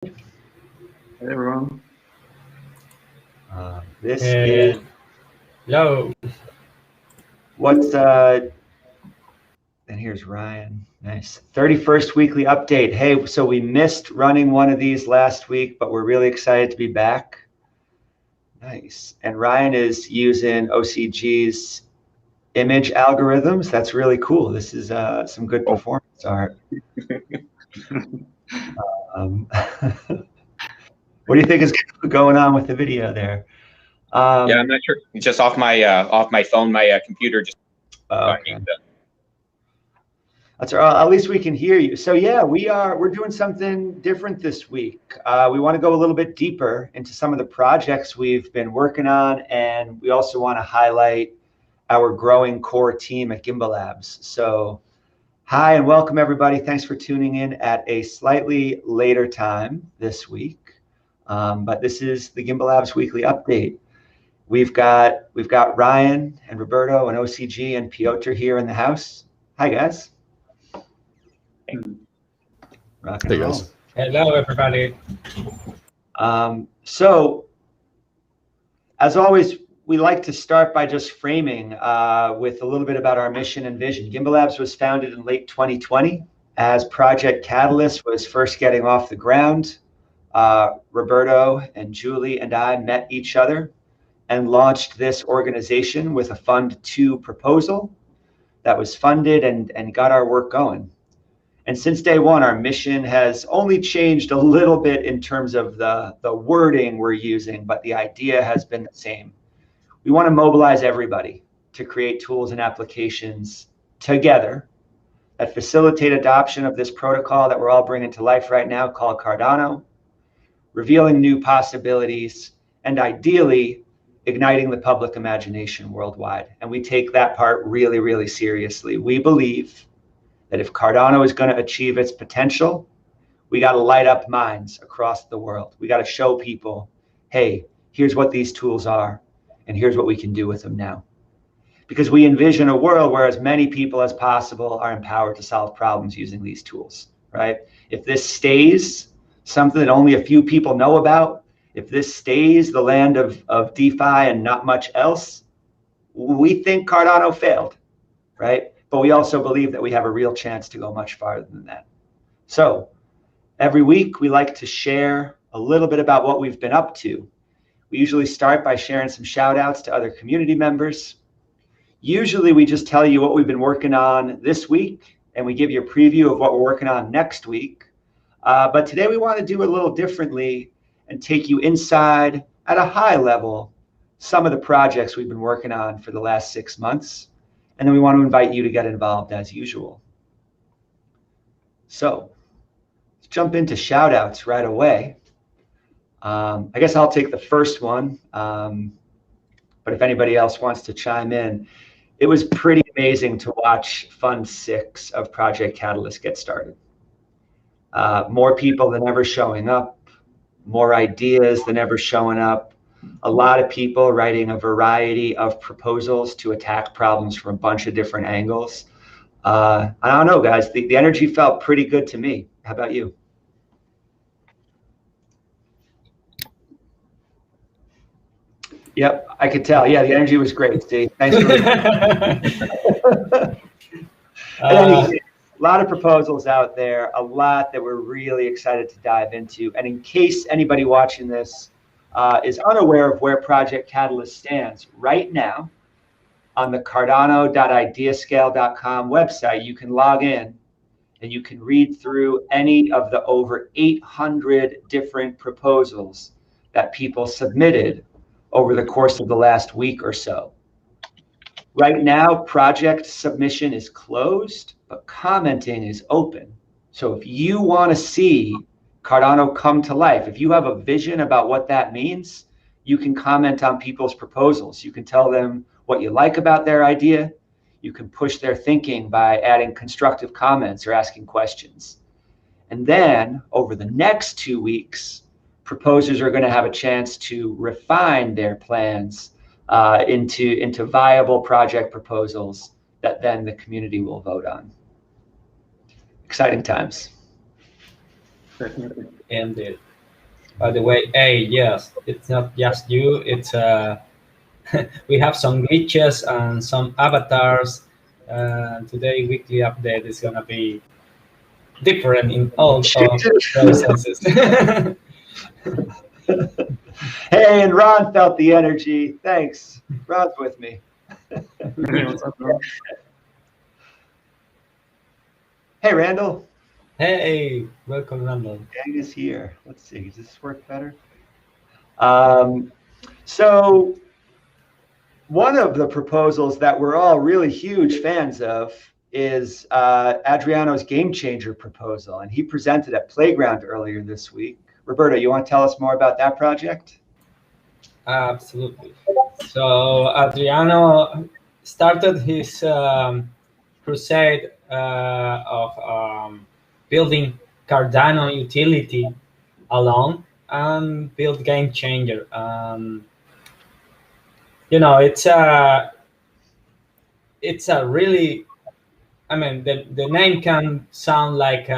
Hey everyone. This is hello. what's and here's Ryan. Nice. 31st weekly update. Hey, so we missed running one of these last week, but we're really excited to be back. Nice. And Ryan is using OCG's image algorithms. That's really cool. This is some good performance art. What do you think is going on with the video there? Yeah, I'm not sure. It's just off my phone. My computer just. Okay. That's all right. At least we can hear you. So yeah, we're doing something different this week. We want to go a little bit deeper into some of the projects we've been working on, and we also want to highlight our growing core team at Gimbalabs. So hi and welcome everybody. Thanks for tuning in at a slightly later time this week. But this is the Gimbalabs weekly update. We've got Ryan and Roberto and OCG and Piotr here in the house. Hi guys. Rock and roll. Hello, everybody. So, as always, we like to start by just framing with a little bit about our mission and vision. Gimbalabs was founded in late 2020 as Project Catalyst was first getting off the ground. Roberto and Julie and I met each other and launched this organization with a Fund 2 proposal that was funded and got our work going. And since day one, our mission has only changed a little bit in terms of the wording we're using, but the idea has been the same. We want to mobilize everybody to create tools and applications together that facilitate adoption of this protocol that we're all bringing to life right now called Cardano, revealing new possibilities, and ideally igniting the public imagination worldwide. And we take that part really, really seriously. We believe that if Cardano is going to achieve its potential, we got to light up minds across the world. We got to show people, hey, here's what these tools are, and here's what we can do with them now. Because we envision a world where as many people as possible are empowered to solve problems using these tools, right? If this stays something that only a few people know about, if this stays the land of DeFi and not much else, we think Cardano failed, right? But we also believe that we have a real chance to go much farther than that. So every week we like to share a little bit about what we've been up to. We usually start by sharing some shout outs to other community members. Usually we just tell you what we've been working on this week and we give you a preview of what we're working on next week. But today we want to do it a little differently and take you inside at a high level some of the projects we've been working on for the last 6 months. And then we want to invite you to get involved as usual. So let's jump into shout outs right away. I guess I'll take the first one. But if anybody else wants to chime in, it was pretty amazing to watch Fund 6 of Project Catalyst get started. More people than ever showing up, more ideas than ever showing up. A lot of people writing a variety of proposals to attack problems from a bunch of different angles. I don't know, guys, the energy felt pretty good to me. How about you? Yep, I could tell. Yeah, the energy was great, Steve. Thanks for a lot of proposals out there, a lot that we're really excited to dive into. And in case anybody watching this is unaware of where Project Catalyst stands right now, on the cardano.ideascale.com website, you can log in and you can read through any of the over 800 different proposals that people submitted over the course of the last week or so. Right now, project submission is closed, but commenting is open. So if you want to see Cardano come to life, if you have a vision about what that means, you can comment on people's proposals. You can tell them what you like about their idea. You can push their thinking by adding constructive comments or asking questions. And then over the next 2 weeks, proposers are going to have a chance to refine their plans into viable project proposals that then the community will vote on. Exciting times. Indeed. By the way, hey, yes, it's not just you. It's we have some glitches and some avatars. Today, weekly update is gonna be different in all of those senses. Hey, and Ron felt the energy. Thanks. Ron's with me. What's up, bro? Hey, Randall. Hey, welcome, Randall. Gang is here. Let's see. Does this work better? So one of the proposals that we're all really huge fans of is Adriano's game changer proposal, and he presented at Playground earlier this week. Roberto, you want to tell us more about that project? Absolutely. So Adriano started his crusade of building Cardano utility alone and build Game Changer. It's a really, I mean, the name can sound like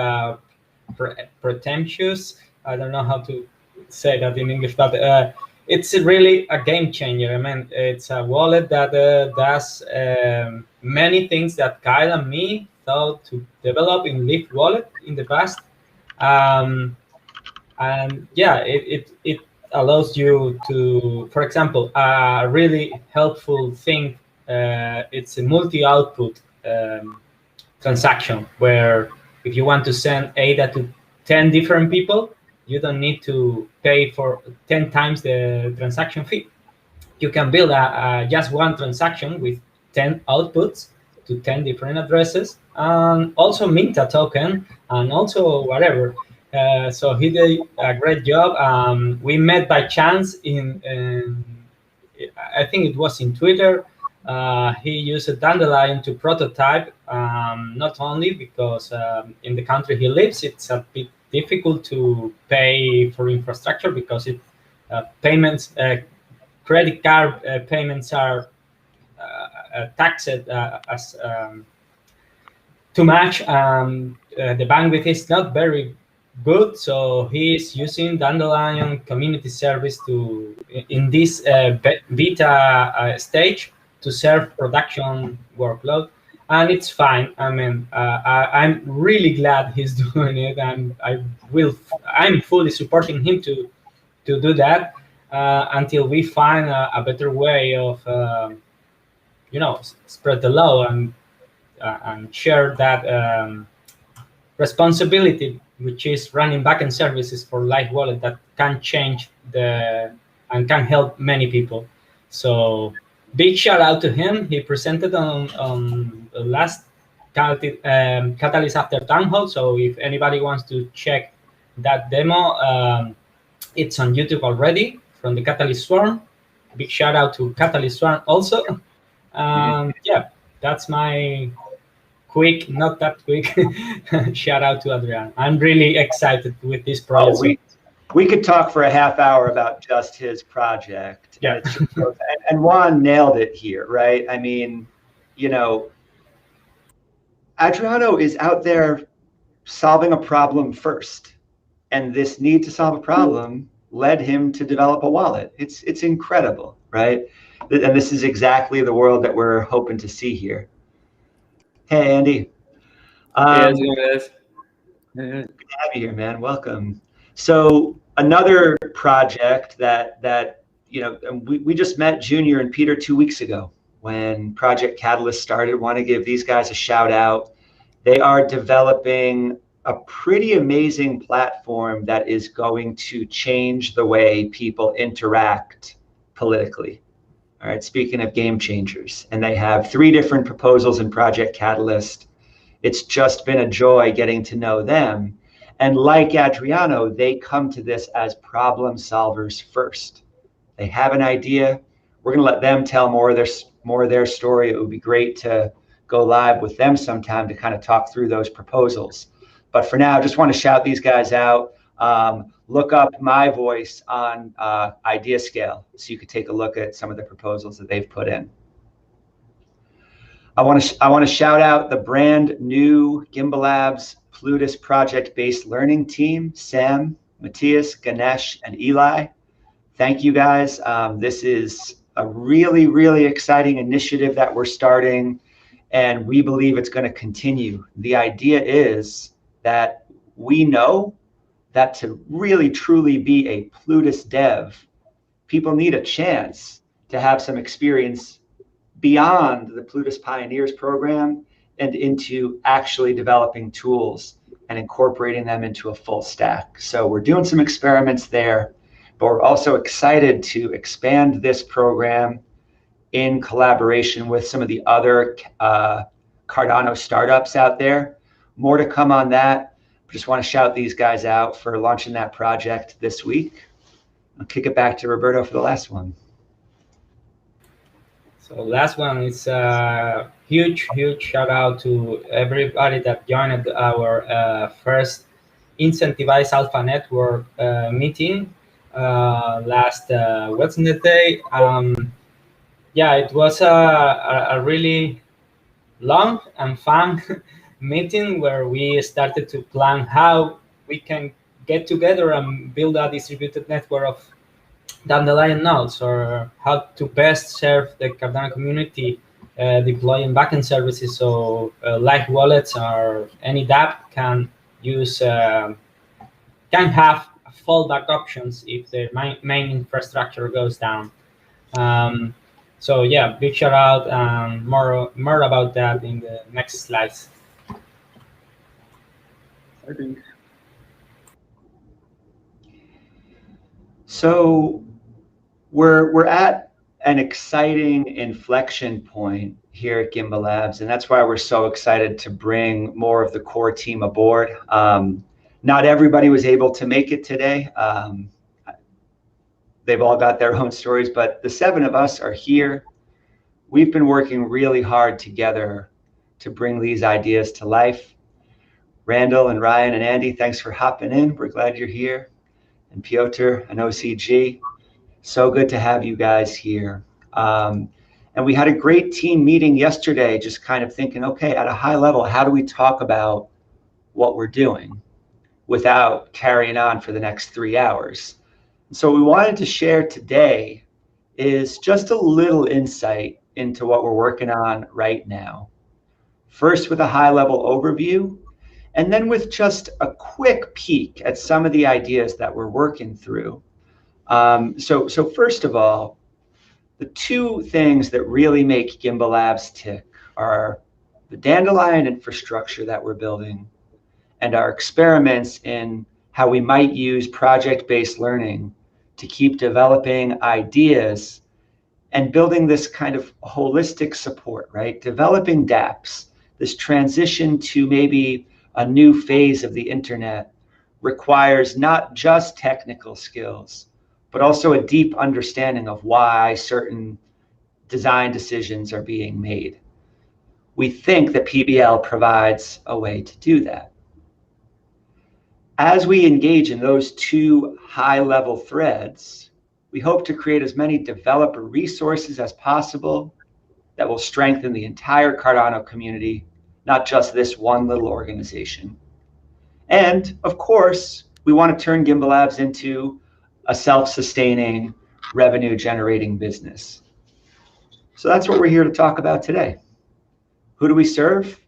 pretentious. I don't know how to say that in English, but it's really a game changer. I mean, it's a wallet that does many things that Kyle and me thought to develop in Leaf Wallet in the past. And yeah, it allows you to, for example, a really helpful thing. It's a multi-output transaction where if you want to send ADA to 10 different people, you don't need to pay for 10 times the transaction fee. You can build just one transaction with 10 outputs to 10 different addresses, and also mint a token, and also whatever. So he did a great job. We met by chance I think it was in Twitter. He used a Dandelion to prototype, not only because in the country he lives, it's a bit difficult to pay for infrastructure because payments, credit card payments are taxed as too much. The bandwidth is not very good, so he's using Dandelion community service in this beta stage to serve production workload, and it's fine. I mean, I'm really glad he's doing it, and I'm fully supporting him to do that until we find a better way of spread the load and share that responsibility, which is running backend services for Live Wallet that can change and can help many people. So big shout out to him. He presented on the last Catalyst After Town Hall. So if anybody wants to check that demo, it's on YouTube already from the Catalyst Swarm. Big shout out to Catalyst Swarm also. Yeah, that's my quick, not that quick, shout out to Adrian. I'm really excited with this project. We could talk for a half hour about just his project. Yeah. And Juan nailed it here, right? I mean, Adriano is out there solving a problem first. And this need to solve a problem led him to develop a wallet. It's incredible, right? And this is exactly the world that we're hoping to see here. Hey, Andy. Hey, how's it going, guys? Good to have you here, man. Welcome. So another project that we just met Junior and Peter 2 weeks ago when Project Catalyst started. Want to give these guys a shout out. They are developing a pretty amazing platform that is going to change the way people interact politically. All right, speaking of game changers, and they have 3 different proposals in Project Catalyst. It's just been a joy getting to know them. And like Adriano, they come to this as problem solvers first. They have an idea. We're going to let them tell more of their story. It would be great to go live with them sometime to kind of talk through those proposals. But for now, I just want to shout these guys out. Look up my voice on IdeaScale so you could take a look at some of the proposals that they've put in. I want to shout out the brand new Gimbalabs Plutus project-based learning team. Sam, Matthias, Ganesh, and Eli. Thank you guys. This is a really, really exciting initiative that we're starting, and we believe it's going to continue. The idea is that we know that to really truly be a Plutus dev, people need a chance to have some experience beyond the Plutus Pioneers program and into actually developing tools and incorporating them into a full stack. So we're doing some experiments there, but we're also excited to expand this program in collaboration with some of the other Cardano startups out there. More to come on that. Just want to shout these guys out for launching that project this week. I'll kick it back to Roberto for the last one. So last one is a huge shout out to everybody that joined our first Incentivized Alpha Network meeting last Wednesday. Yeah, it was a really long and fun meeting where we started to plan how we can get together and build a distributed network of dandelion nodes, or how to best serve the Cardano community deploying backend services so like wallets or any dApp can use can have fallback options if their main infrastructure goes down. So yeah, big shout out, and more about that in the next slides. I think. So we're at an exciting inflection point here at Gimbalabs, and that's why we're so excited to bring more of the core team aboard. Not everybody was able to make it today. They've all got their own stories, but the 7 of us are here. We've been working really hard together to bring these ideas to life. Randall and Ryan and Andy, thanks for hopping in. We're glad you're here. And Piotr and OCG, so good to have you guys here. And we had a great team meeting yesterday, just kind of thinking, okay, at a high level, how do we talk about what we're doing without carrying on for the next 3 hours? And so what we wanted to share today is just a little insight into what we're working on right now. First with a high level overview, and then with just a quick peek at some of the ideas that we're working through. So first of all, the 2 things that really make Gimbalabs tick are the dandelion infrastructure that we're building and our experiments in how we might use project-based learning to keep developing ideas and building this kind of holistic support, right? Developing dApps, this transition to maybe a new phase of the internet requires not just technical skills, but also a deep understanding of why certain design decisions are being made. We think that PBL provides a way to do that. As we engage in those 2 high-level threads, we hope to create as many developer resources as possible that will strengthen the entire Cardano community, not just this one little organization. And of course, we want to turn Gimbalabs into a self-sustaining, revenue-generating business. So that's what we're here to talk about today. Who do we serve?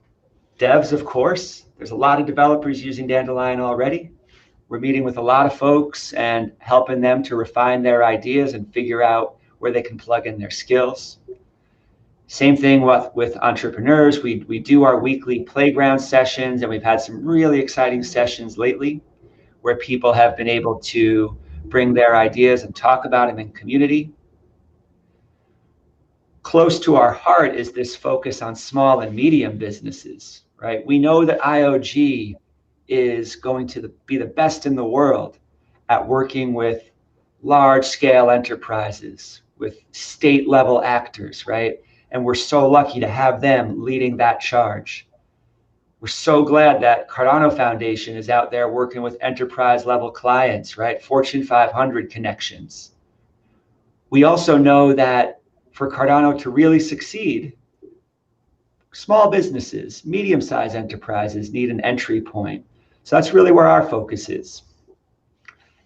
Devs, of course. There's a lot of developers using Dandelion already. We're meeting with a lot of folks and helping them to refine their ideas and figure out where they can plug in their skills. Same thing with entrepreneurs. We do our weekly playground sessions, and we've had some really exciting sessions lately where people have been able to bring their ideas and talk about them in community. Close to our heart is this focus on small and medium businesses, right? We know that IOG is going to be the best in the world at working with large-scale enterprises, with state-level actors, right? And we're so lucky to have them leading that charge. We're so glad that Cardano Foundation is out there working with enterprise-level clients, right? Fortune 500 connections. We also know that for Cardano to really succeed, small businesses, medium-sized enterprises need an entry point. So that's really where our focus is.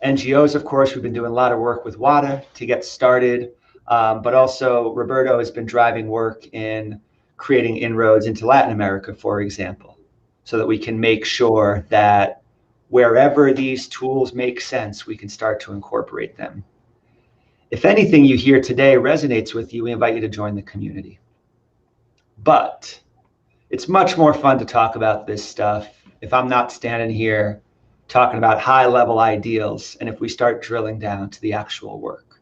NGOs, of course, we've been doing a lot of work with WADA to get started, but also Roberto has been driving work in creating inroads into Latin America, for example, so that we can make sure that wherever these tools make sense, we can start to incorporate them. If anything you hear today resonates with you, we invite you to join the community. But it's much more fun to talk about this stuff if I'm not standing here talking about high-level ideals and if we start drilling down to the actual work.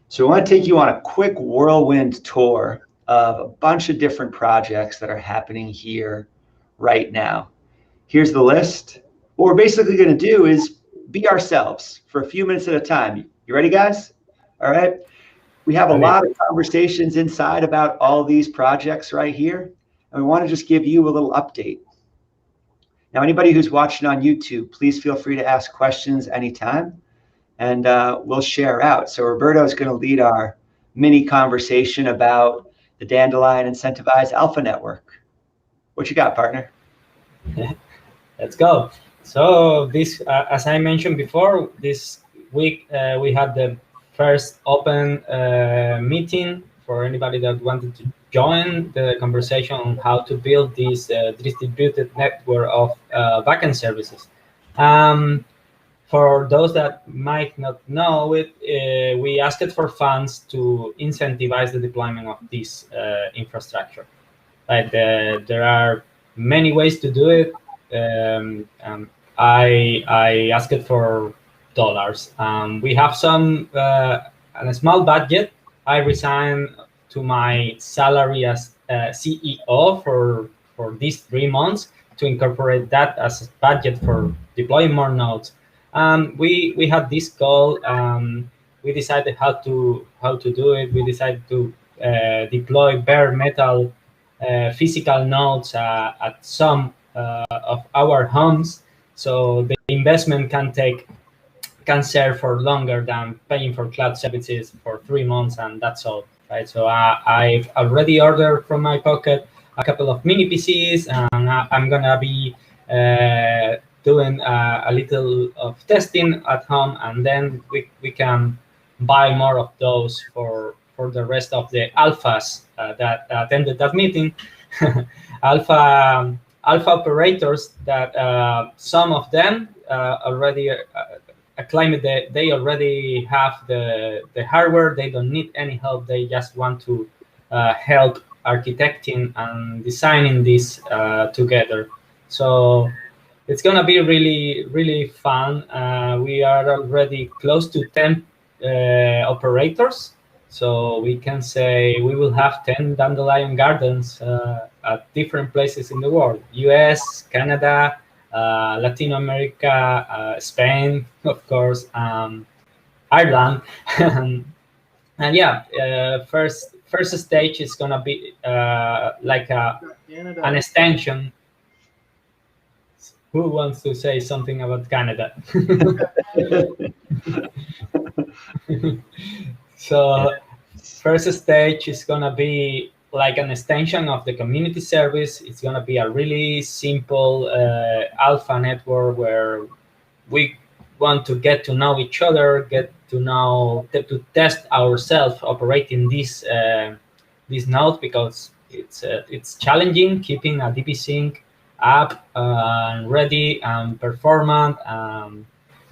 So I want to take you on a quick whirlwind tour of a bunch of different projects that are happening here right now. Here's the list. What we're basically going to do is be ourselves for a few minutes at a time. You ready, guys? All right. We have a lot of conversations inside about all these projects right here, and we want to just give you a little update. Now, anybody who's watching on YouTube, please feel free to ask questions anytime, and we'll share out. So Roberto is going to lead our mini conversation about the Dandelion Incentivized Alpha Network. What you got, partner? Let's go. So this, as I mentioned before, this week we had the first open meeting for anybody that wanted to join the conversation on how to build this distributed network of backend services. For those that might not know it, we asked for funds to incentivize the deployment of this infrastructure. Like there are many ways to do it. I asked for dollars. We have a small budget. I resigned to my salary as CEO for these 3 months to incorporate that as a budget for deploying more nodes. We had this goal. We decided how to do it. We decided to deploy bare metal physical nodes at some of our homes, so the investment can serve for longer than paying for cloud services for 3 months, and that's all, right? So I've already ordered from my pocket a couple of mini PCs, and I'm gonna be doing a little of testing at home, and then we can buy more of those for the rest of the alphas that attended that meeting. Alpha operators that some of them already claim that they already have the hardware. They don't need any help. They just want to help architecting and designing this together. So it's gonna be really, really fun. We are already close to 10 operators. So we can say we will have 10 dandelion gardens at different places in the world: US, Canada, Latin America, Spain, of course, Ireland. And yeah, first stage is gonna be like an extension. Who wants to say something about Canada? So first stage is gonna be like an extension of the community service. It's gonna be a really simple alpha network where we want to get to know each other, get to know, to test ourselves operating this node, because it's challenging keeping a DP Sync app ready and performant,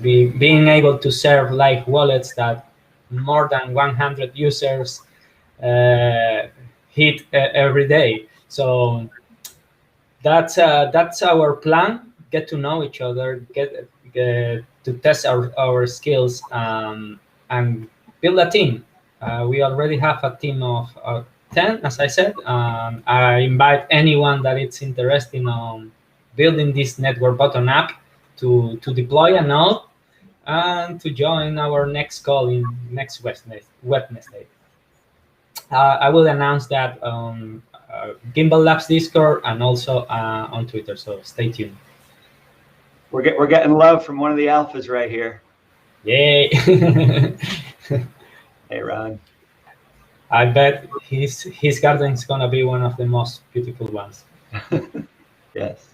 being able to serve live wallets that more than 100 users hit every day. So that's our plan. Get to know each other, get to test our skills, and build a team. We already have a team of 10, as I said. I invite anyone that is interested in building this network bottom up to deploy a node and to join our next call in next Wednesday. I will announce that on Gimbalabs Discord and also on Twitter, so stay tuned. We're getting love from one of the alphas right here. Yay! Hey, Ron. I bet his garden is gonna be one of the most beautiful ones. Yes.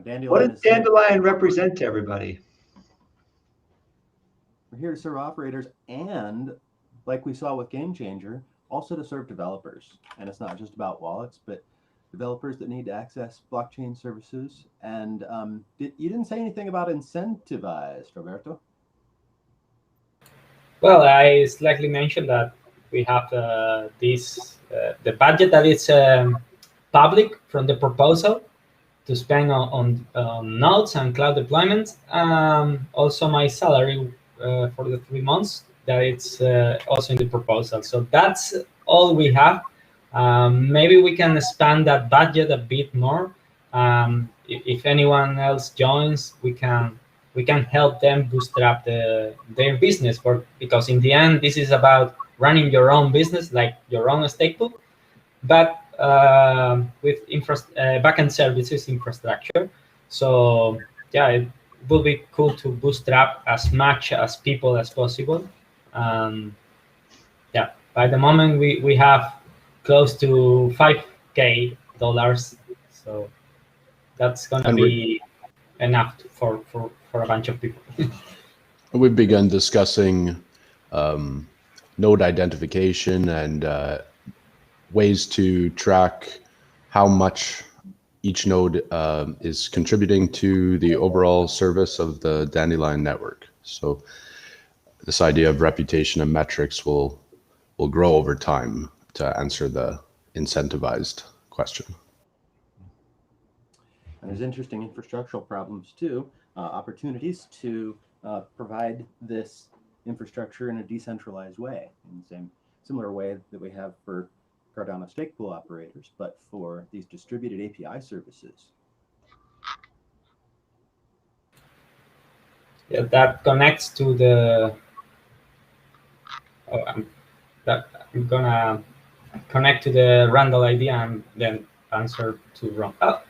Dandelion What does Dandelion represent to everybody? We're here to serve operators and, like we saw with Game Changer, also to serve developers. And it's not just about wallets, but developers that need to access blockchain services. And you didn't say anything about incentivized, Roberto. Well, I slightly mentioned that we have the budget that is public from the proposal to spend on nodes and cloud deployments. Also, my salary for the 3 months that it's also in the proposal. So that's all we have. Maybe we can expand that budget a bit more. If anyone else joins, we can help them bootstrap their business, because in the end, this is about running your own business, like your own stake pool, but with backend services infrastructure. So yeah, it will be cool to bootstrap as much as people as possible. Yeah, by the moment we have close to $5K, so that's gonna be enough for a bunch of people. We've begun discussing node identification and ways to track how much each node is contributing to the overall service of the Dandelion network. So this idea of reputation and metrics will grow over time to answer the incentivized question. And there's interesting infrastructural problems too, opportunities to provide this infrastructure in a decentralized way, in the similar way that we have for Cardano stake pool operators, but for these distributed API services. Yeah, that connects to the. Oh, I'm gonna connect to the Randall idea and then answer to Ron. Oh,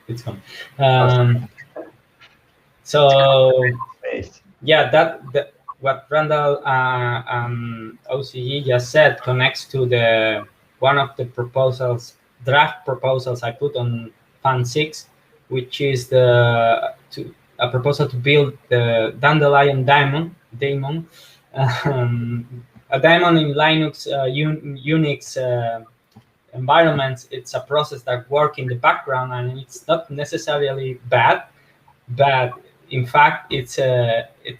it's gone. So yeah, that what Randall OCE just said connects to the one of the draft proposals I put on Fund 6, which is a proposal to build the Dandelion daemon. A daemon in Linux, Unix environments. It's a process that works in the background, and it's not necessarily bad, but in fact, it's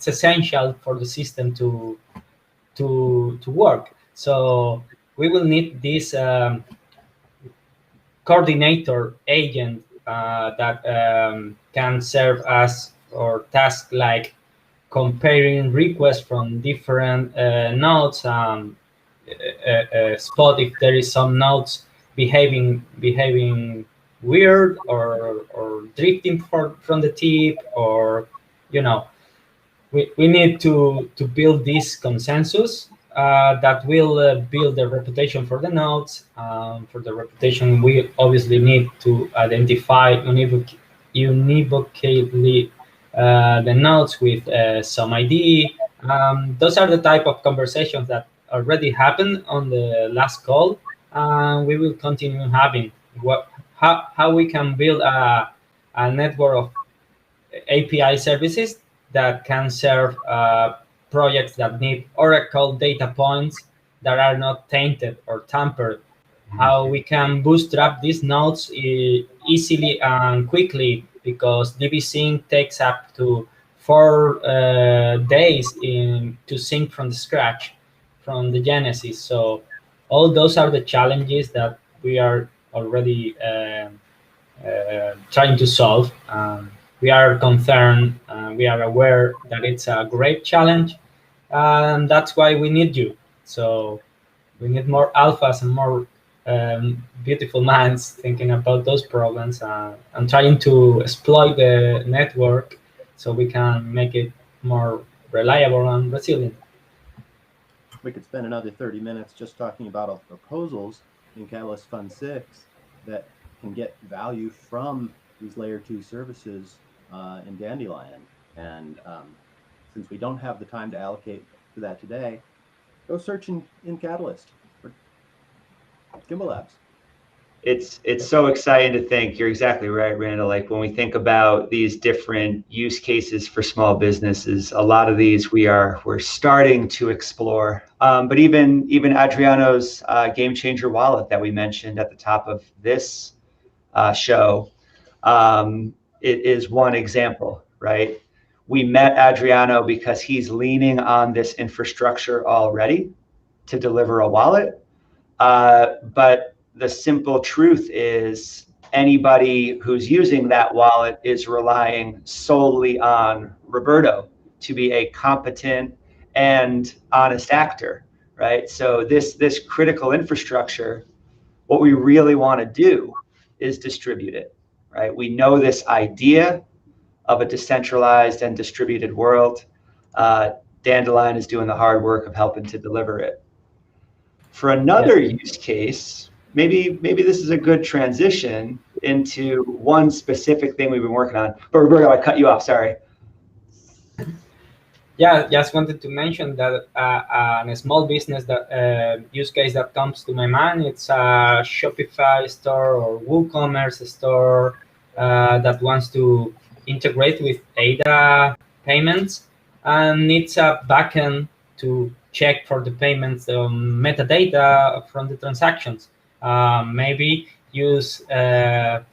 essential for the system to work. So we will need this coordinator agent that can serve as or task like comparing requests from different nodes, spot if there is some nodes behaving weird or drifting from the tip, or we need to build this consensus that will build a reputation for the nodes. For the reputation, we obviously need to identify univocally the nodes with some ID. Those are the type of conversations that already happened on the last call, and we will continue having. How we can build a network of API services that can serve projects that need Oracle data points that are not tainted or tampered. How we can bootstrap these nodes easily and quickly, because DB-Sync takes up to 4 days to sync from the scratch, from the genesis. So all those are the challenges that we are already trying to solve. We are concerned, we are aware that it's a great challenge, and that's why we need you. So we need more alphas and more beautiful minds thinking about those problems and trying to exploit the network so we can make it more reliable and resilient. We could spend another 30 minutes just talking about all the proposals in Catalyst Fund 6 that can get value from these layer 2 services in Dandelion. And since we don't have the time to allocate to that today, go search in Catalyst for Gimbalabs. it's so exciting to think. You're exactly right, Randall. Like when we think about these different use cases for small businesses, a lot of these we're starting to explore. But even Adriano's Game Changer wallet that we mentioned at the top of this show, it is one example, right? We met Adriano because he's leaning on this infrastructure already to deliver a wallet. But the simple truth is anybody who's using that wallet is relying solely on Roberto to be a competent and honest actor, right? So this critical infrastructure, what we really want to do is distribute it, right? We know this idea of a decentralized and distributed world. Dandelion is doing the hard work of helping to deliver it. For another use case, maybe this is a good transition into one specific thing we've been working on. But Roberto, I cut you off, sorry. Yeah, just wanted to mention that a small business that use case that comes to my mind, it's a Shopify store or WooCommerce store that wants to integrate with ADA payments and needs a backend to check for the payments metadata from the transactions. Maybe use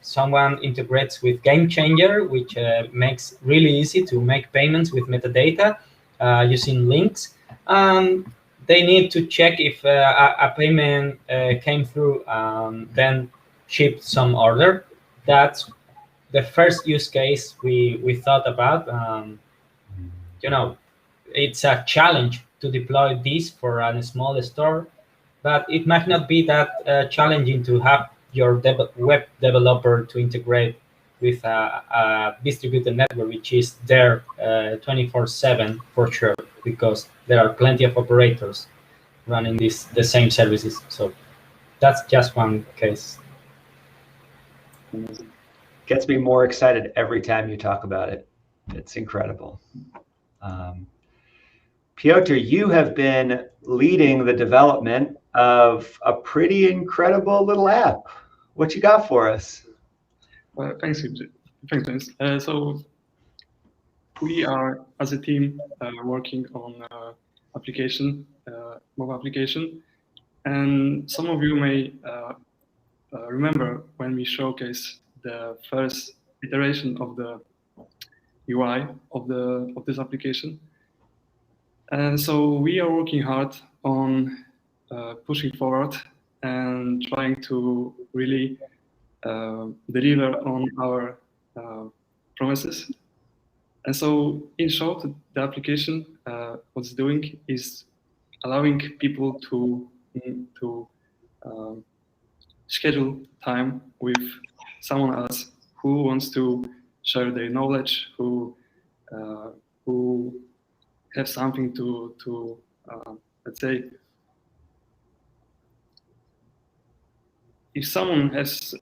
someone integrates with Game Changer, which makes really easy to make payments with metadata using links. They need to check if a payment came through, then shipped some order. That's the first use case we thought about. It's a challenge to deploy this for a small store, but it might not be that challenging to have your web developer to integrate with a distributed network, which is there 24/7 for sure, because there are plenty of operators running the same services. So that's just one case. Gets me more excited every time you talk about it. It's incredible. Piotr, you have been leading the development of a pretty incredible little app. What you got for us? Thanks, James. So we are, as a team, working on mobile application, and some of you may remember when we showcased the first iteration of the UI of this application. And so we are working hard on pushing forward and trying to really deliver on our promises. And so, in short, the application, what it's doing is allowing people to schedule time with someone else who wants to share their knowledge, who have something to let's say, if someone has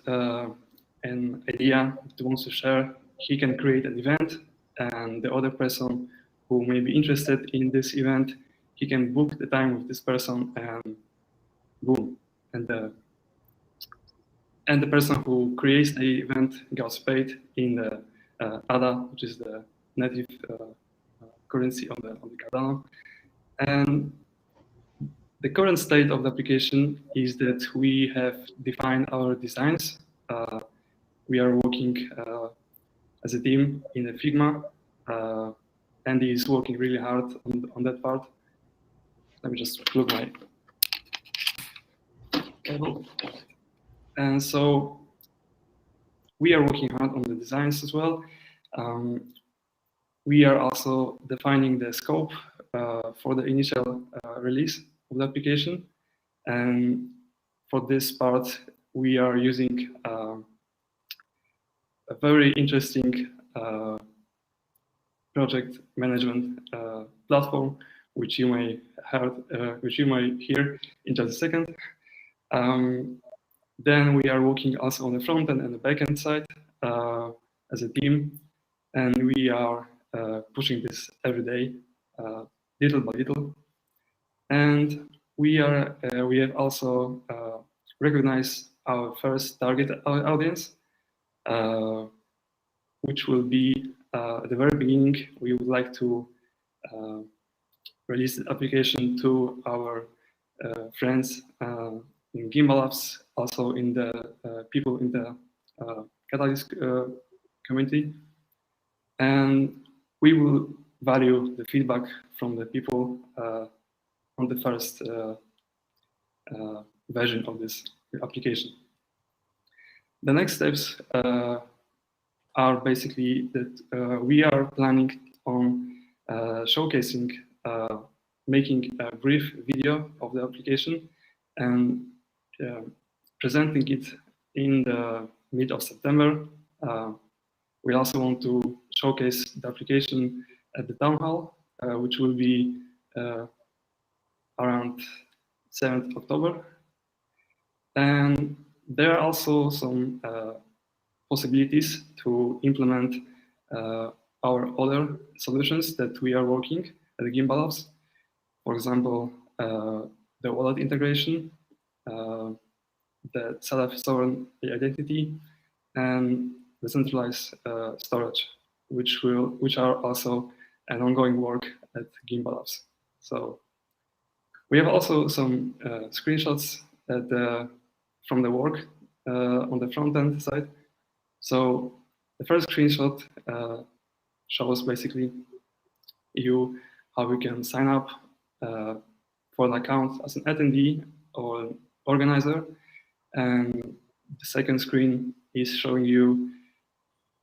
an idea that wants to share, he can create an event, and the other person who may be interested in this event, he can book the time with this person, and boom, and the person who creates the event gets paid in the ADA, which is the native currency on the Cardano. And the current state of the application is that we have defined our designs. We are working as a team in the Figma. Andy is working really hard on that part. Let me just plug my cable. And so we are working hard on the designs as well. We are also defining the scope for the initial release of the application. And for this part, we are using a very interesting project management platform, which you may hear in just a second. Then we are working also on the front end and the back end side as a team, and we are pushing this every day, little by little. And we have also recognized our first target audience, which will be at the very beginning. We would like to release the application to our friends in Gimbalabs, also in the people in the Catalyst community, and we will value the feedback from the people on the first version of this application. The next steps are basically that we are planning on showcasing, making a brief video of the application and presenting it in the mid of September. We also want to showcase the application at the town hall, which will be around 7th October. And there are also some possibilities to implement our other solutions that we are working at the Gimbalabs. For example, the wallet integration, the self-sovereign identity, and the centralized storage, which are also an ongoing work at Gimbalabs. So we have also some screenshots from the work on the front end side. So the first screenshot shows basically how you can sign up for an account as an attendee or an organizer, and the second screen is showing you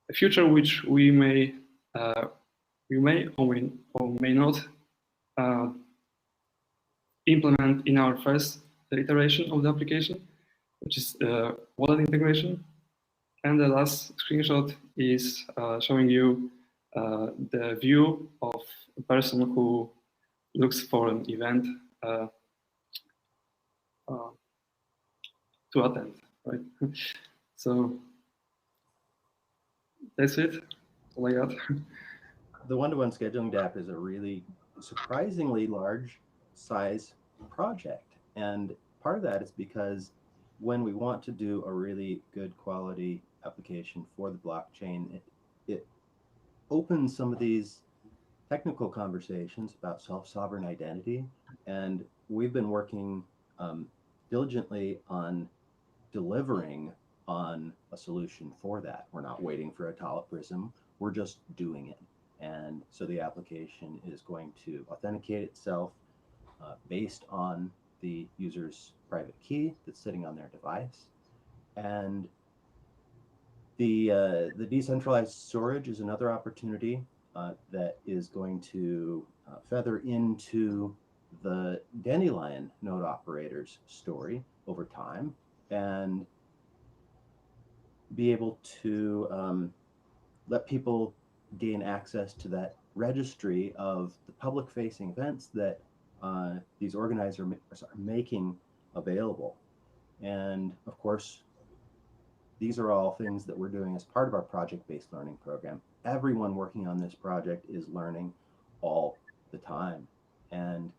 a feature which we may or may not implement in our first iteration of the application, which is wallet integration. And the last screenshot is showing you the view of a person who looks for an event to attend, right? So that's it. All I got. The one-to-one scheduling Dapp is a really surprisingly large size project. And part of that is because when we want to do a really good quality application for the blockchain, it opens some of these technical conversations about self-sovereign identity. And we've been working diligently on delivering on a solution for that. We're not waiting for a Talent Prism, we're just doing it. And so the application is going to authenticate itself based on the user's private key that's sitting on their device. And the decentralized storage is another opportunity that is going to feather into the Dandelion node operators story over time and be able to let people gain access to that registry of the public-facing events that these organizers are making available. And of course, these are all things that we're doing as part of our project-based learning program. Everyone working on this project is learning all the time. And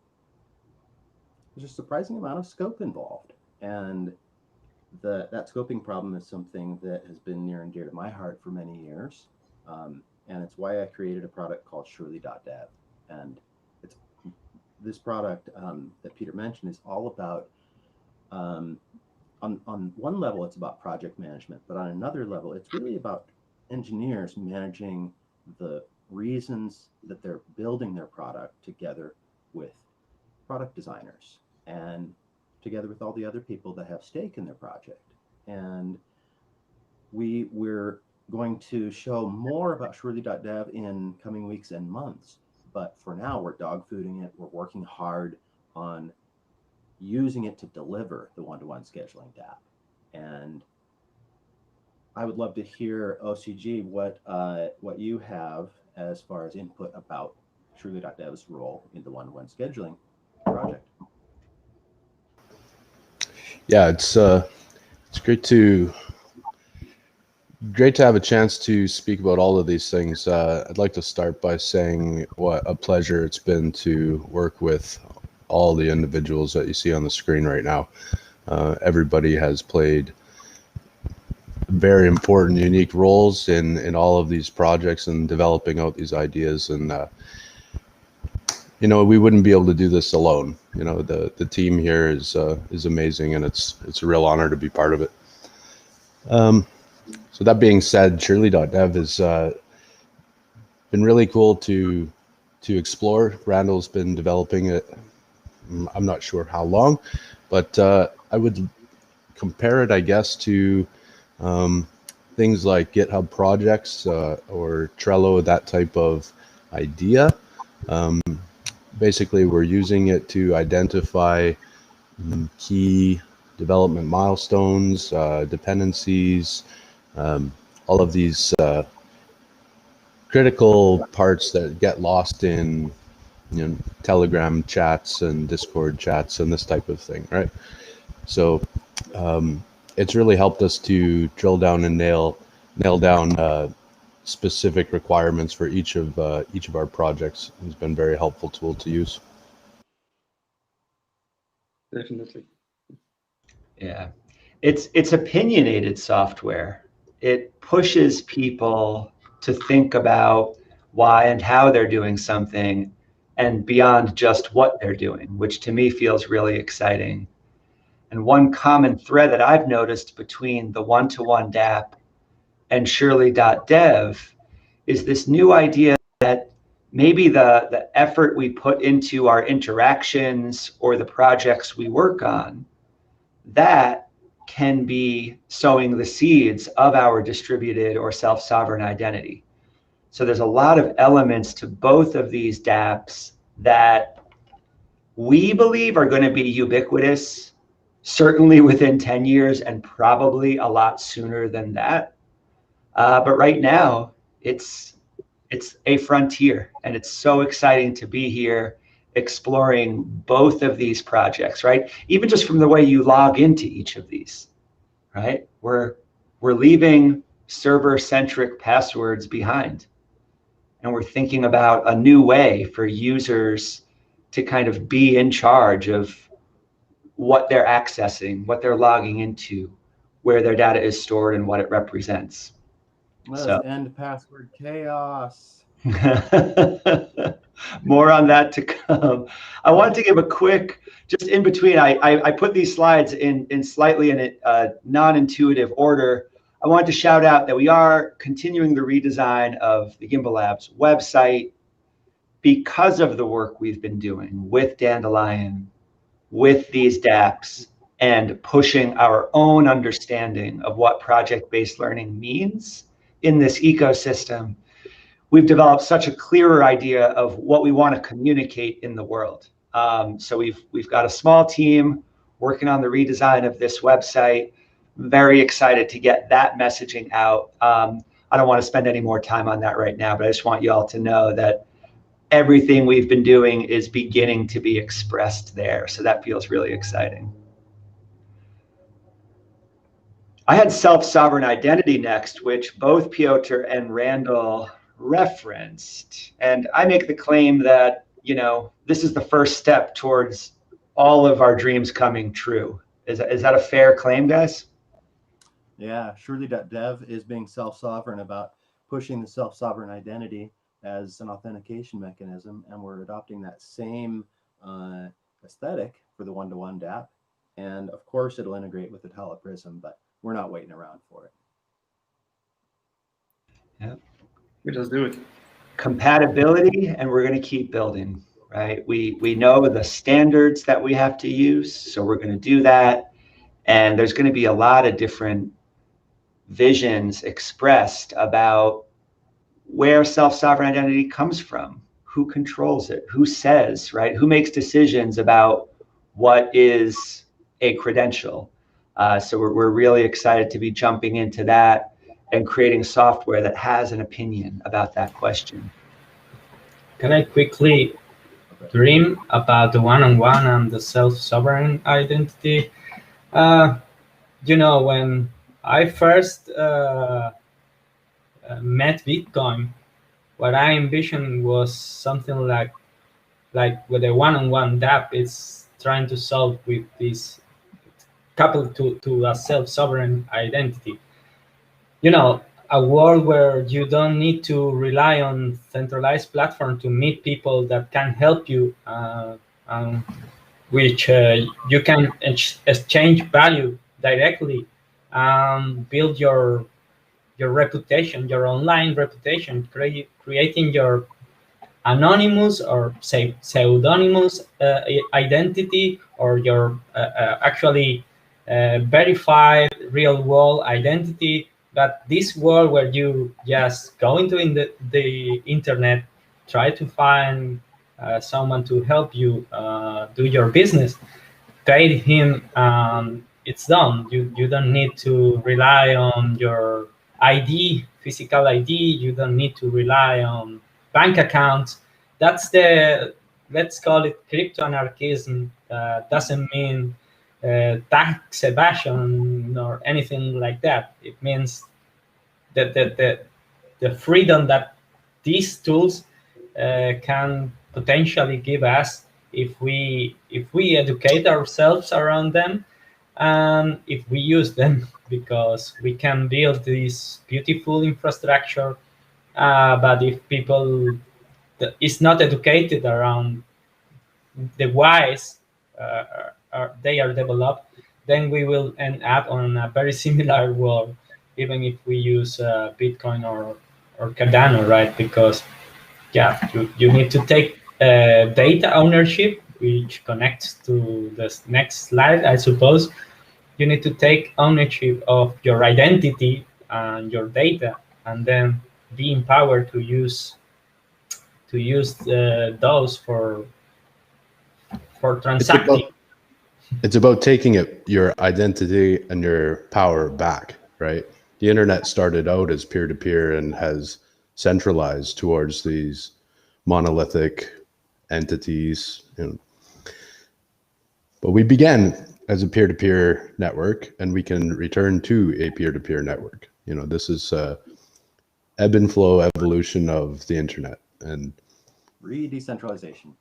there's a surprising amount of scope involved. And that scoping problem is something that has been near and dear to my heart for many years. And it's why I created a product called Scheduling.dev. And this product that Peter mentioned is all about, on one level, it's about project management, but on another level, it's really about engineers managing the reasons that they're building their product together with product designers and together with all the other people that have stake in their project. And we're going to show more about Scheduling.dev in coming weeks and months. But for now, we're dogfooding it. We're working hard on using it to deliver the one-to-one scheduling Dapp. And I would love to hear, OCG, what you have as far as input about Scheduling.dev's role in the one-to-one scheduling project. Yeah, it's great to have a chance to speak about all of these things. I'd like to start by saying what a pleasure it's been to work with all the individuals that you see on the screen right now. Everybody has played very important, unique roles in all of these projects and developing out these ideas. And you know, we wouldn't be able to do this alone. You know, the team here is amazing, and it's a real honor to be part of it. So that being said, Scheduling.dev has been really cool to explore. Randall's been developing it. I'm not sure how long, but I would compare it, I guess, to things like GitHub projects or Trello, that type of idea. Basically, we're using it to identify key development milestones, dependencies, all of these critical parts that get lost in, you know, Telegram chats and Discord chats and this type of thing, right? So it's really helped us to drill down and nail down specific requirements for each of our projects. It's been a very helpful tool to use. Definitely. Yeah, it's opinionated software. It pushes people to think about why and how they're doing something, and beyond just what they're doing, which to me feels really exciting. And one common thread that I've noticed between the one-to-one Dapp and Scheduling.dev is this new idea that maybe the effort we put into our interactions or the projects we work on, that can be sowing the seeds of our distributed or self-sovereign identity. So there's a lot of elements to both of these dApps that we believe are going to be ubiquitous, certainly within 10 years and probably a lot sooner than that. But right now, it's a frontier, and it's so exciting to be here exploring both of these projects, right? Even just from the way you log into each of these, right? We're leaving server-centric passwords behind, and we're thinking about a new way for users to kind of be in charge of what they're accessing, what they're logging into, where their data is stored, and what it represents. Let's end password chaos. More on that to come. I want to give a quick, just in between, I put these slides in slightly in a non-intuitive order. I want to shout out that we are continuing the redesign of the Gimbalabs website because of the work we've been doing with Dandelion, with these dApps, and pushing our own understanding of what project-based learning means in this ecosystem. We've developed such a clearer idea of what we want to communicate in the world. So we've got a small team working on the redesign of this website. Very excited to get that messaging out. I don't want to spend any more time on that right now, but I just want you all to know that everything we've been doing is beginning to be expressed there. So that feels really exciting. I had self-sovereign identity next, which both Piotr and Randall referenced. And I make the claim that, you know, this is the first step towards all of our dreams coming true. Is that a fair claim, guys? Yeah, Scheduling.dev is being self-sovereign about pushing the self-sovereign identity as an authentication mechanism, and we're adopting that same aesthetic for the one-to-one Dapp. And of course, it'll integrate with the Prism, but we're not waiting around for it. Yeah. We just do it. Compatibility, and we're going to keep building, right? We know the standards that we have to use, so we're going to do that. And there's going to be a lot of different visions expressed about where self-sovereign identity comes from, who controls it, who says, right? Who makes decisions about what is a credential? So we're really excited to be jumping into that and creating software that has an opinion about that question. Can I quickly dream about the one-on-one and the self-sovereign identity? You know, when I first met Bitcoin, what I envisioned was something like with a one-on-one Dapp, it's trying to solve with this coupled to a self-sovereign identity. a world where you don't need to rely on centralized platform to meet people that can help you, which you can exchange value directly, build your reputation, your online reputation, creating your anonymous or say pseudonymous identity, or your actually verified real world identity. But this world where you just go into the internet, try to find someone to help you do your business, pay him, it's done. You don't need to rely on your ID, physical ID. You don't need to rely on bank accounts. That's the, let's call it crypto anarchism. Doesn't mean tax evasion or anything like that. It means that the freedom that these tools can potentially give us if we educate ourselves around them, and if we use them, because we can build this beautiful infrastructure. But if people is not educated around the whys they are developed, then we will end up on a very similar world, even if we use Bitcoin or Cardano, right? Because you need to take data ownership, which connects to this next slide, I suppose. You need to take ownership of your identity and your data, and then be empowered to use those for transacting. It's about taking your identity and your power back, right? The internet started out as peer-to-peer and has centralized towards these monolithic entities. But we began as a peer-to-peer network, and we can return to a peer-to-peer network. This is ebb and flow evolution of the internet and re-decentralization.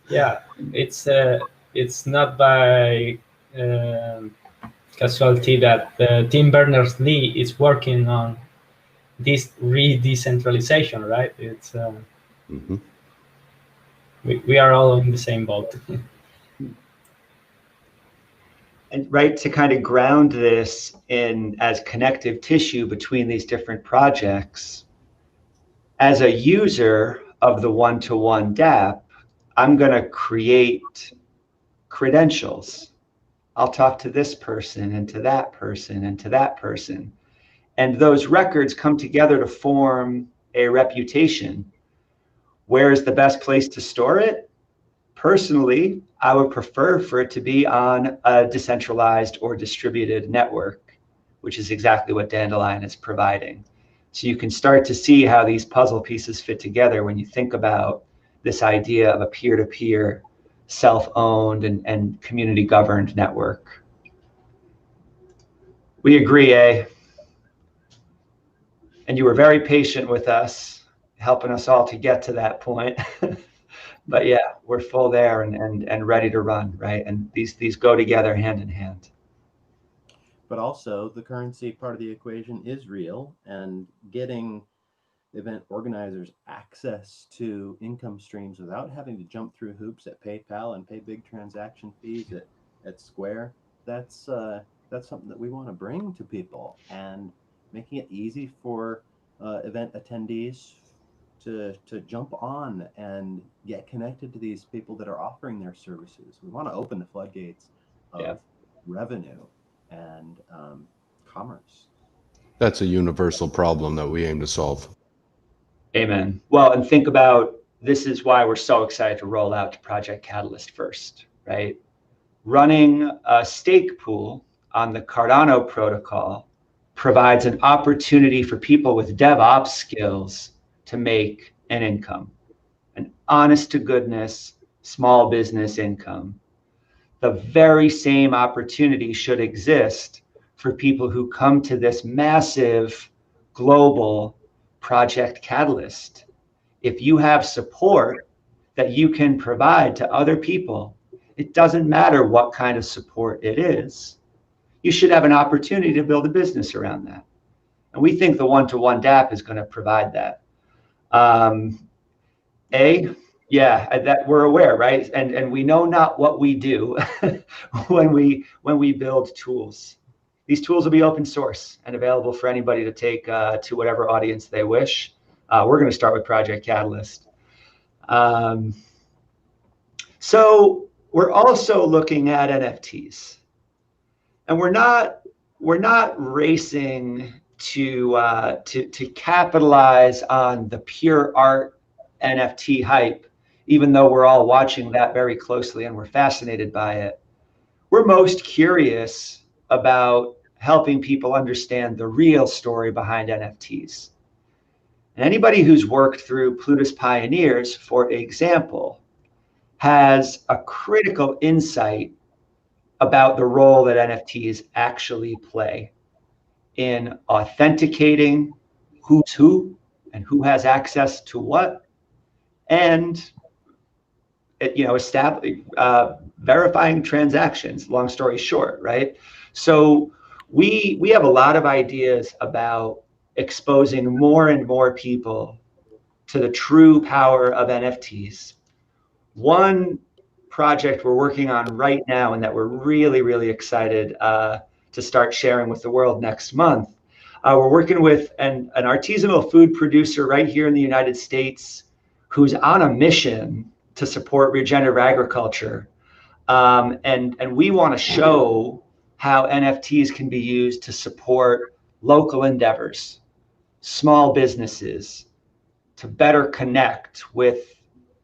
Yeah, it's not by casualty that Tim Berners-Lee is working on this re-decentralization, right? It's we are all in the same boat. And right, to kind of ground this in as connective tissue between these different projects, as a user of the one-to-one DApp, I'm going to create credentials. I'll talk to this person and to that person and to that person. And those records come together to form a reputation. Where is the best place to store it? Personally, I would prefer for it to be on a decentralized or distributed network, which is exactly what Dandelion is providing. So you can start to see how these puzzle pieces fit together when you think about this idea of a peer-to-peer, self-owned and community-governed network. We agree, eh? And you were very patient with us, helping us all to get to that point. But yeah, we're full there and ready to run, right? And these go together hand in hand. But also the currency part of the equation is real, and getting event organizers access to income streams without having to jump through hoops at PayPal and pay big transaction fees at Square, that's something that we want to bring to people, and making it easy for event attendees to jump on and get connected to these people that are offering their services. We want to open the floodgates of revenue and commerce. That's a universal problem that we aim to solve. Amen. Well, and think about, this is why we're so excited to roll out to Project Catalyst first, right? Running a stake pool on the Cardano protocol provides an opportunity for people with DevOps skills to make an income, an honest to goodness small business income. The very same opportunity should exist for people who come to this massive global Project Catalyst. If you have support that you can provide to other people, it doesn't matter what kind of support it is. you should have an opportunity to build a business around that. And we think the one-to-one DApp is going to provide that. Yeah, that we're aware, right? And we know not what we do when we build tools. These tools will be open source and available for anybody to take to whatever audience they wish. We're going to start with Project Catalyst. So we're also looking at NFTs, and we're not racing to capitalize on the pure art NFT hype, even though we're all watching that very closely and we're fascinated by it. We're most curious about helping people understand the real story behind NFTs. And anybody who's worked through Plutus Pioneers, for example, has a critical insight about the role that NFTs actually play in authenticating who's who and who has access to what, and verifying transactions. Long story short, right? So we have a lot of ideas about exposing more and more people to the true power of NFTs. One project we're working on right now, and that we're really, really excited to start sharing with the world next month. We're working with an artisanal food producer right here in the United States who's on a mission to support regenerative agriculture. And we want to show how NFTs can be used to support local endeavors, small businesses, to better connect with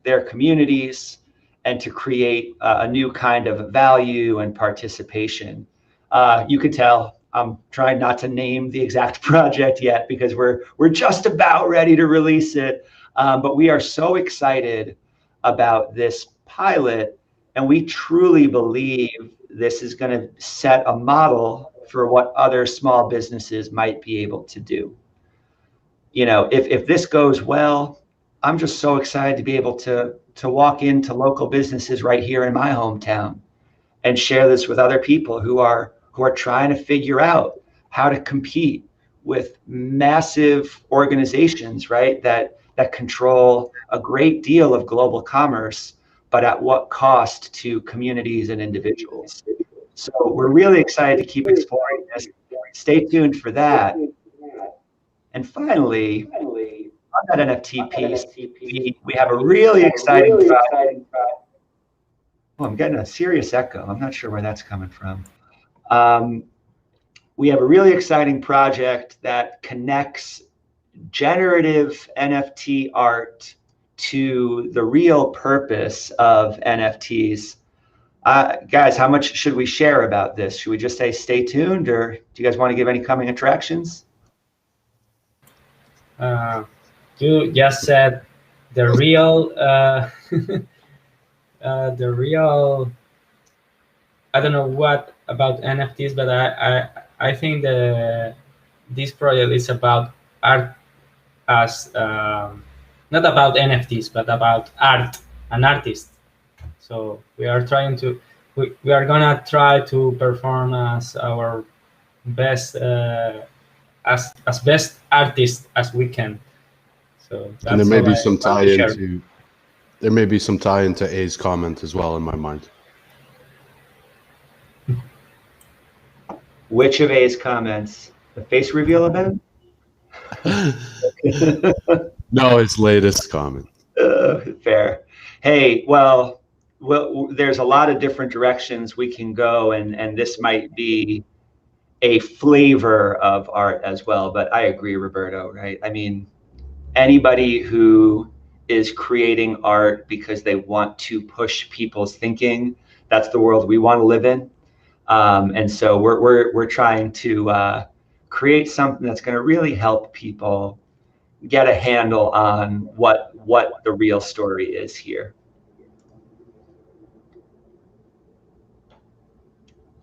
their communities and to create a new kind of value and participation. You can tell I'm trying not to name the exact project yet because we're just about ready to release it. But we are so excited about this pilot, and we truly believe this is going to set a model for what other small businesses might be able to do. If this goes well, I'm just so excited to be able to walk into local businesses right here in my hometown and share this with other people who are trying to figure out how to compete with massive organizations, right? That control a great deal of global commerce, but at what cost to communities and individuals. So we're really excited to keep exploring this. Stay tuned for that. And finally, on that NFT piece, we have a really exciting project. Oh, I'm getting a serious echo. I'm not sure where that's coming from. We have a really exciting project that connects generative NFT art to the real purpose of NFTs. Guys, how much should we share about this? Should we just say stay tuned, or do you guys want to give any coming attractions? You just said the real, I don't know what about NFTs, but I think this project is about art as not about NFTs, but about art and artists. So we are gonna try to perform as our best as best artists as we can. So that's, and there may be some tie into A's comment as well in my mind. Which of A's comments? The face reveal event? No, his latest comment. Fair. Hey, well, there's a lot of different directions we can go, and this might be a flavor of art as well. But I agree, Roberto, right? I mean, anybody who is creating art because they want to push people's thinking, that's the world we want to live in. And so we're trying to create something that's going to really help people get a handle on what the real story is here.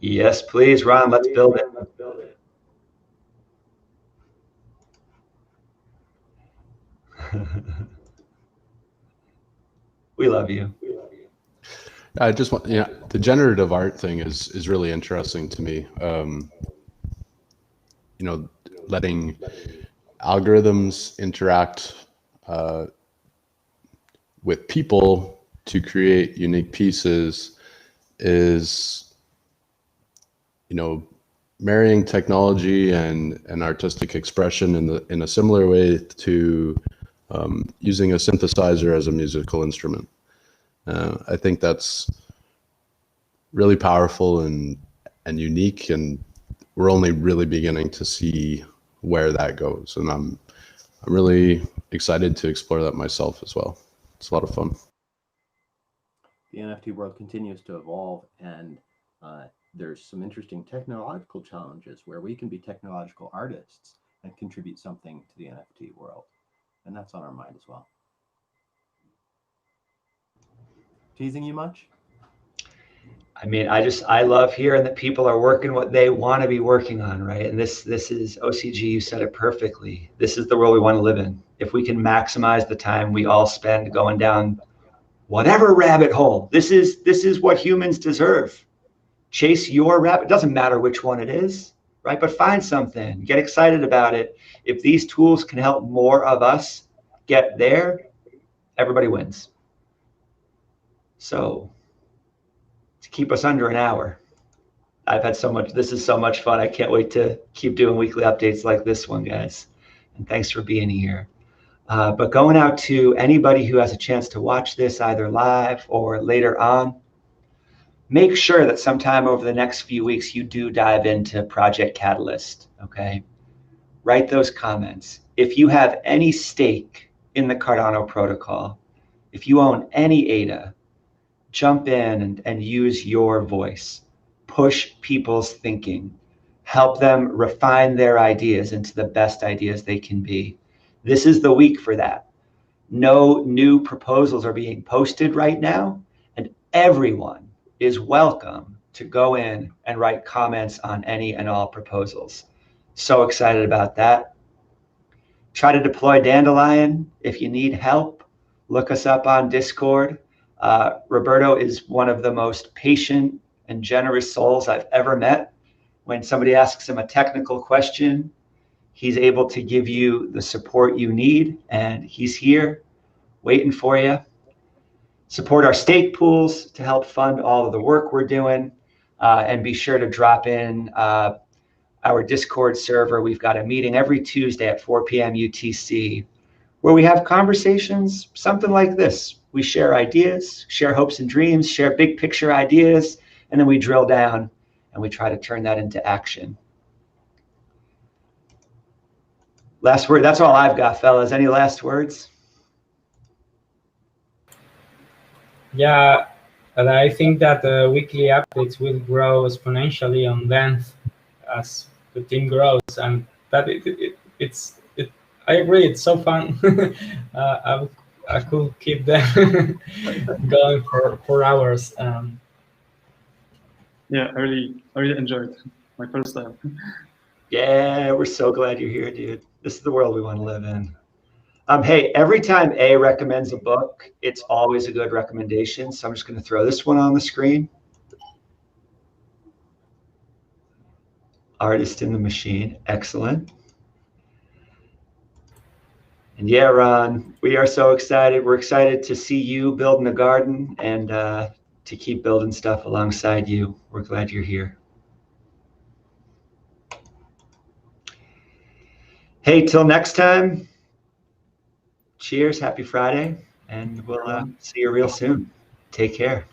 Yes, please, Ron, let's build it. We love you. I just want, yeah, the generative art thing is really interesting to me. You know, letting algorithms interact with people to create unique pieces is, you know, marrying technology and artistic expression in a similar way to using a synthesizer as a musical instrument. I think that's really powerful and unique, and we're only really beginning to see where that goes. And I'm really excited to explore that myself as well. It's a lot of fun. The NFT world continues to evolve, and there's some interesting technological challenges where we can be technological artists and contribute something to the NFT world. And that's on our mind as well. Teasing you much? I mean, I love hearing that people are working what they want to be working on, right? And this is OCG, you said it perfectly. This is the world we want to live in. If we can maximize the time we all spend going down whatever rabbit hole, this is what humans deserve. Chase your rabbit. It doesn't matter which one it is, right? But find something, get excited about it. If these tools can help more of us get there, everybody wins. So to keep us under an hour, I've had so much, this is so much fun. I can't wait to keep doing weekly updates like this one, guys. And thanks for being here. But going out to anybody who has a chance to watch this either live or later on, make sure that sometime over the next few weeks, you do dive into Project Catalyst, okay? Write those comments. If you have any stake in the Cardano protocol, if you own any ADA, jump in and use your voice. Push people's thinking. Help them refine their ideas into the best ideas they can be. This is the week for that. No new proposals are being posted right now, and everyone is welcome to go in and write comments on any and all proposals. So excited about that. Try to deploy Dandelion. If you need help, look us up on Discord. Roberto is one of the most patient and generous souls I've ever met. When somebody asks him a technical question, he's able to give you the support you need, and he's here waiting for you. Support our stake pools to help fund all of the work we're doing, and be sure to drop in our Discord server. We've got a meeting every Tuesday at 4 p.m. UTC where we have conversations, something like this. We share ideas, share hopes and dreams, share big picture ideas, and then we drill down and we try to turn that into action. Last word, that's all I've got, fellas. Any last words? Yeah, and I think that the weekly updates will grow exponentially on length as the team grows, and that I agree, it's so fun. I could keep them going for hours. Yeah, I really enjoyed my first time. Yeah, we're so glad you're here, dude. This is the world we want to live in. Hey, every time A recommends a book, it's always a good recommendation. So I'm just going to throw this one on the screen. Artist in the Machine. Excellent. And yeah, Ron, we are so excited. We're excited to see you building a garden and to keep building stuff alongside you. We're glad you're here. Hey, till next time, cheers, happy Friday, and we'll see you real soon. Take care.